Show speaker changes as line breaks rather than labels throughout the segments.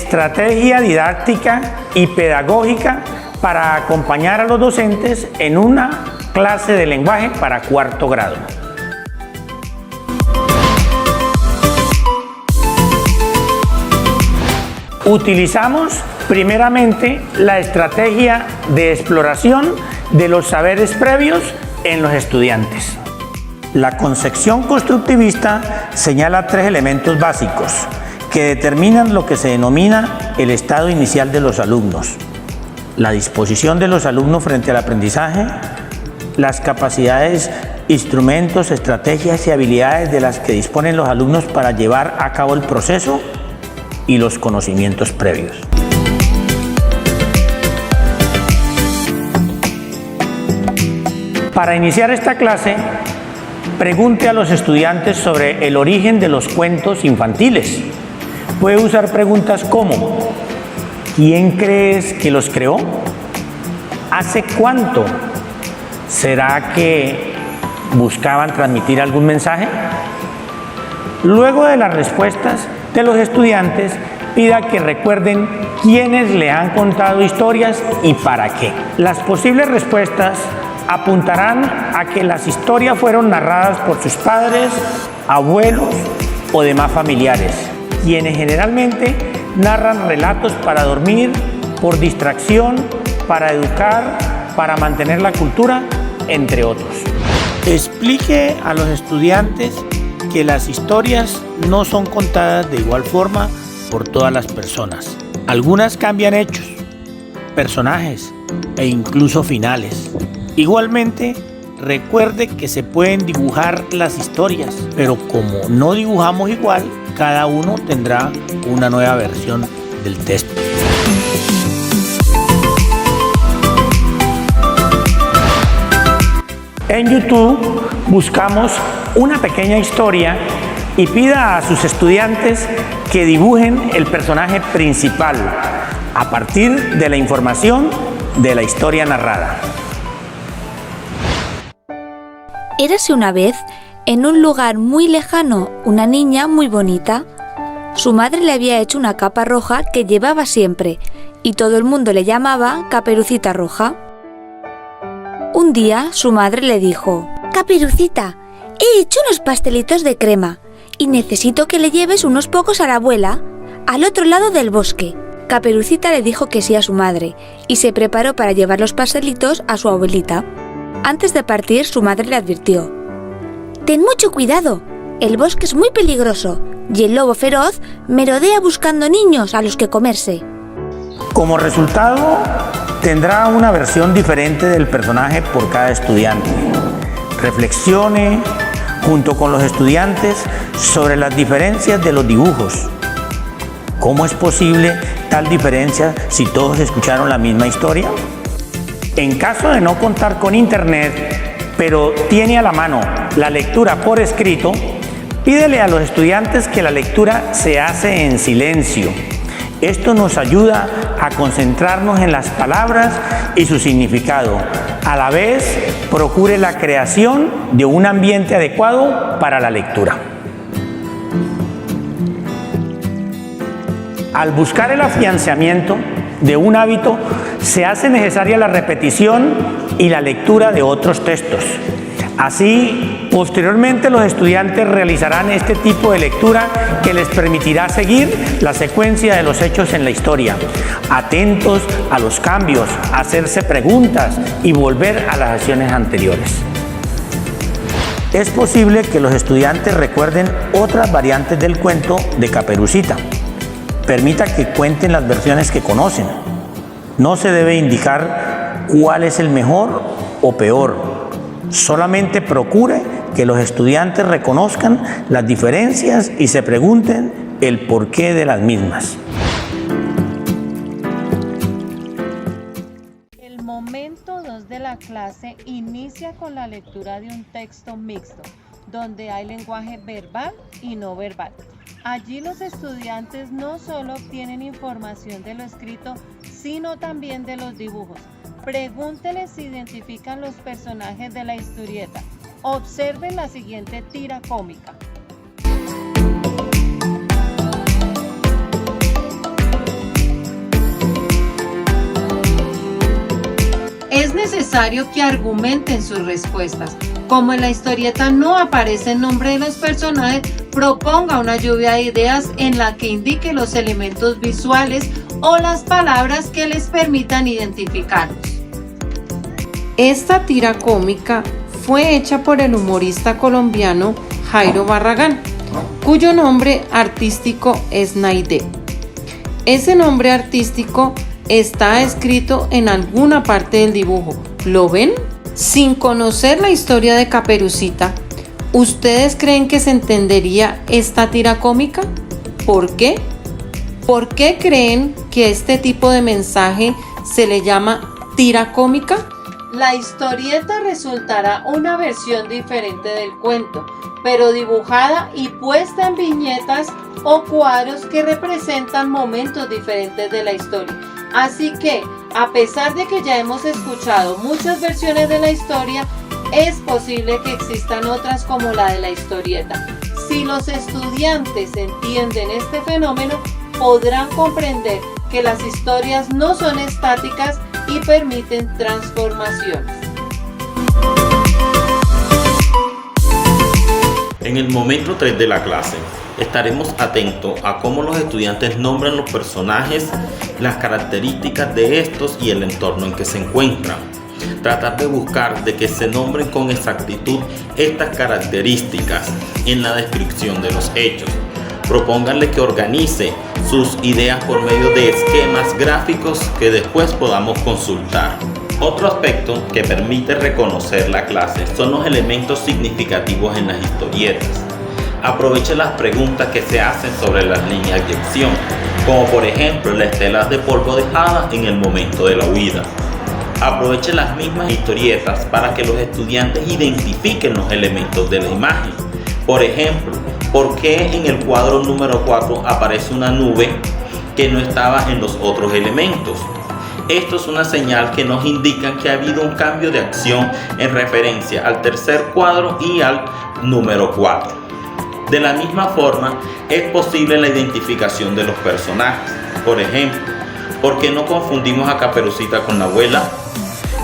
estrategia didáctica y pedagógica para acompañar a los docentes en una clase de lenguaje para cuarto grado. Utilizamos primeramente la estrategia de exploración de los saberes previos en los estudiantes. La concepción constructivista señala 3 elementos básicos que determinan lo que se denomina el estado inicial de los alumnos: la disposición de los alumnos frente al aprendizaje, las capacidades, instrumentos, estrategias y habilidades de las que disponen los alumnos para llevar a cabo el proceso, y los conocimientos previos. Para iniciar esta clase, pregunte a los estudiantes sobre el origen de los cuentos infantiles. Puede usar preguntas como: ¿quién crees que los creó? ¿Hace cuánto? ¿Será que buscaban transmitir algún mensaje? Luego de las respuestas de los estudiantes, pida que recuerden quiénes le han contado historias y para qué. Las posibles respuestas apuntarán a que las historias fueron narradas por sus padres, abuelos o demás familiares, quienes generalmente narran relatos para dormir, por distracción, para educar, para mantener la cultura, entre otros. Explique a los estudiantes que las historias no son contadas de igual forma por todas las personas. Algunas cambian hechos, personajes e incluso finales. Igualmente, recuerde que se pueden dibujar las historias, pero como no dibujamos igual, cada uno tendrá una nueva versión del texto. En YouTube buscamos una pequeña historia y pida a sus estudiantes que dibujen el personaje principal a partir de la información de la historia narrada.
Érase una vez, en un lugar muy lejano, una niña muy bonita. Su madre le había hecho una capa roja que llevaba siempre, y todo el mundo le llamaba Caperucita Roja. Un día su madre le dijo: «Caperucita, he hecho unos pastelitos de crema y necesito que le lleves unos pocos a la abuela, al otro lado del bosque». Caperucita le dijo que sí a su madre y se preparó para llevar los pastelitos a su abuelita. Antes de partir, su madre le advirtió: «Ten mucho cuidado, el bosque es muy peligroso y el lobo feroz merodea buscando niños a los que comerse».
Como resultado, tendrá una versión diferente del personaje por cada estudiante. Reflexione junto con los estudiantes sobre las diferencias de los dibujos. ¿Cómo es posible tal diferencia si todos escucharon la misma historia? En caso de no contar con internet, pero tiene a la mano la lectura por escrito, pídele a los estudiantes que la lectura se hace en silencio. Esto nos ayuda a concentrarnos en las palabras y su significado. A la vez, procure la creación de un ambiente adecuado para la lectura. Al buscar el afianzamiento de un hábito, se hace necesaria la repetición y la lectura de otros textos. Así, posteriormente los estudiantes realizarán este tipo de lectura que les permitirá seguir la secuencia de los hechos en la historia, atentos a los cambios, hacerse preguntas y volver a las acciones anteriores. Es posible que los estudiantes recuerden otras variantes del cuento de Caperucita. Permita que cuenten las versiones que conocen. No se debe indicar cuál es el mejor o peor. Solamente procure que los estudiantes reconozcan las diferencias y se pregunten el porqué de las mismas.
El momento 2 de la clase inicia con la lectura de un texto mixto, donde hay lenguaje verbal y no verbal. Allí los estudiantes no solo obtienen información de lo escrito, sino también de los dibujos. Pregúnteles si identifican los personajes de la historieta. Observen la siguiente tira cómica. Es necesario que argumenten sus respuestas. Como en la historieta no aparece el nombre de los personajes, proponga una lluvia de ideas en la que indique los elementos visuales o las palabras que les permitan identificarlos. Esta tira cómica fue hecha por el humorista colombiano Jairo Barragán, cuyo nombre artístico es Naide. Ese nombre artístico está escrito en alguna parte del dibujo. ¿Lo ven? Sin conocer la historia de Caperucita, ¿ustedes creen que se entendería esta tira cómica? ¿Por qué? ¿Por qué creen que este tipo de mensaje se le llama tira cómica? La historieta resultará una versión diferente del cuento, pero dibujada y puesta en viñetas o cuadros que representan momentos diferentes de la historia. Así que, a pesar de que ya hemos escuchado muchas versiones de la historia, es posible que existan otras como la de la historieta. Si los estudiantes entienden este fenómeno, podrán comprender que las historias no son estáticas y permiten transformaciones.
En el momento 3 de la clase, estaremos atentos a cómo los estudiantes nombran los personajes, las características de estos y el entorno en que se encuentran. Tratar de buscar de que se nombren con exactitud estas características en la descripción de los hechos. Propónganle que organice sus ideas por medio de esquemas gráficos que después podamos consultar. Otro aspecto que permite reconocer la clase son los elementos significativos en las historietas. Aproveche las preguntas que se hacen sobre las líneas de acción, como por ejemplo las estelas de polvo dejada en el momento de la huida. Aproveche las mismas historietas para que los estudiantes identifiquen los elementos de la imagen. Por ejemplo, ¿por qué en el cuadro número 4 aparece una nube que no estaba en los otros elementos? Esto es una señal que nos indica que ha habido un cambio de acción en referencia al tercer cuadro y al número 4. De la misma forma, es posible la identificación de los personajes. Por ejemplo, ¿por qué no confundimos a Caperucita con la abuela?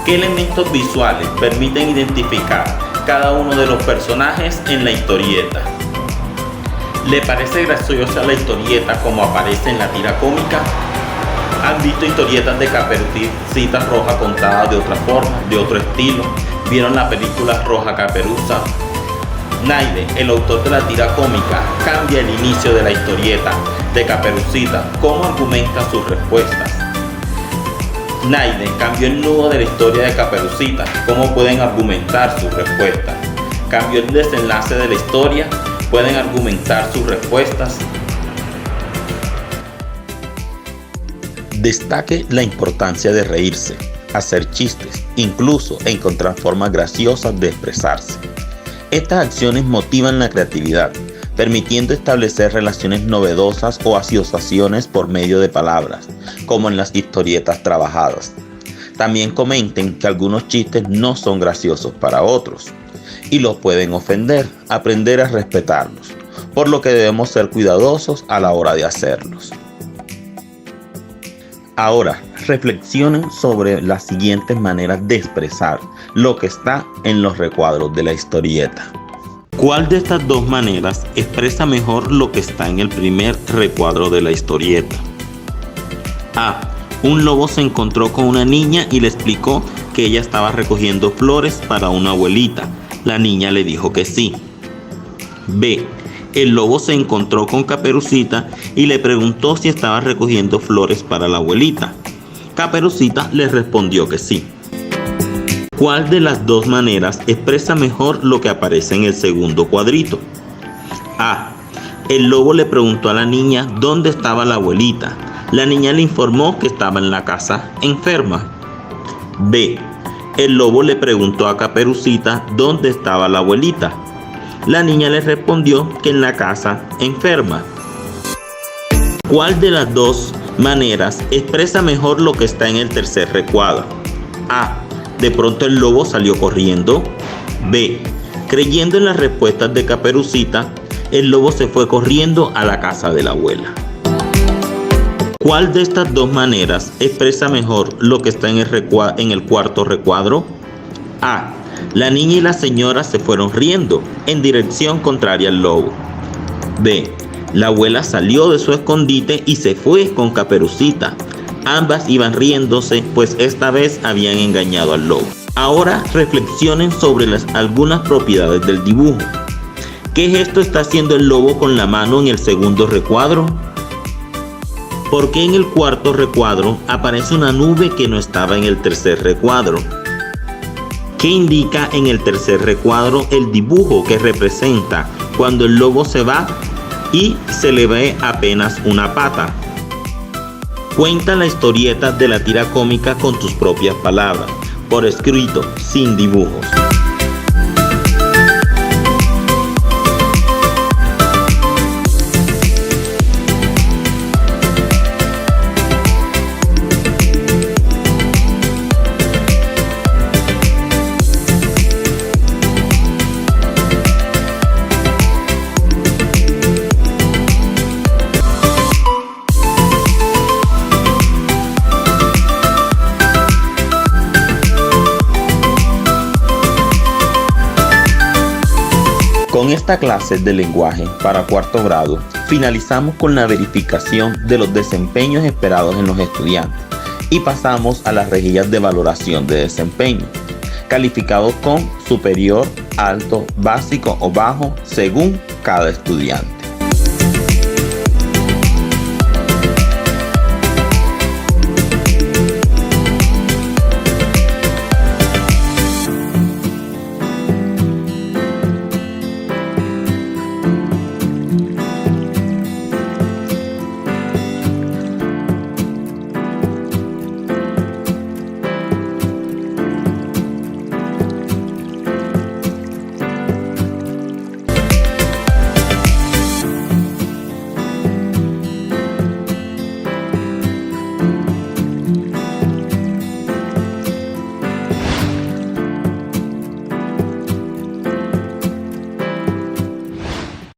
¿Qué elementos visuales permiten identificar cada uno de los personajes en la historieta? ¿Le parece graciosa la historieta como aparece en la tira cómica? ¿Han visto historietas de Caperucita Roja contadas de otra forma, de otro estilo? ¿Vieron la película Roja Caperuza? Naide, el autor de la tira cómica, cambia el inicio de la historieta de Caperucita. ¿Cómo argumenta sus respuestas? Naide cambió el nudo de la historia de Caperucita. ¿Cómo pueden argumentar sus respuestas? Cambió el desenlace de la historia. ¿Pueden argumentar sus respuestas? Destaque la importancia de reírse, hacer chistes, incluso encontrar formas graciosas de expresarse. Estas acciones motivan la creatividad, permitiendo establecer relaciones novedosas o asociaciones por medio de palabras, como en las historietas trabajadas. También comenten que algunos chistes no son graciosos para otros y los pueden ofender. Aprender a respetarlos, por lo que debemos ser cuidadosos a la hora de hacerlos. Ahora, reflexionen sobre las siguientes maneras de expresar lo que está en los recuadros de la historieta. ¿Cuál de estas dos maneras expresa mejor lo que está en el primer recuadro de la historieta? A. Un lobo se encontró con una niña y le explicó que ella estaba recogiendo flores para una abuelita. La niña le dijo que sí. B. El lobo se encontró con Caperucita y le preguntó si estaba recogiendo flores para la abuelita. Caperucita le respondió que sí. ¿Cuál de las dos maneras expresa mejor lo que aparece en el segundo cuadrito? A. El lobo le preguntó a la niña dónde estaba la abuelita. La niña le informó que estaba en la casa enferma. B. El lobo le preguntó a Caperucita dónde estaba la abuelita. La niña le respondió que en la casa enferma. ¿Cuál de las dos maneras expresa mejor lo que está en el tercer recuadro? A. De pronto el lobo salió corriendo. B. Creyendo en las respuestas de Caperucita, el lobo se fue corriendo a la casa de la abuela. ¿Cuál de estas dos maneras expresa mejor lo que está en el cuarto recuadro? A. La niña y la señora se fueron riendo en dirección contraria al lobo. B. La abuela salió de su escondite y se fue con Caperucita. Ambas iban riéndose, pues esta vez habían engañado al lobo. Ahora reflexionen sobre algunas propiedades del dibujo. ¿Qué gesto está haciendo el lobo con la mano en el segundo recuadro? ¿Por qué en el cuarto recuadro aparece una nube que no estaba en el tercer recuadro? ¿Qué indica en el tercer recuadro el dibujo que representa cuando el lobo se va y se le ve apenas una pata? Cuenta la historieta de la tira cómica con tus propias palabras, por escrito, sin dibujos. Con esta clase de lenguaje para cuarto grado, finalizamos con la verificación de los desempeños esperados en los estudiantes y pasamos a las rejillas de valoración de desempeño, calificados con superior, alto, básico o bajo según cada estudiante.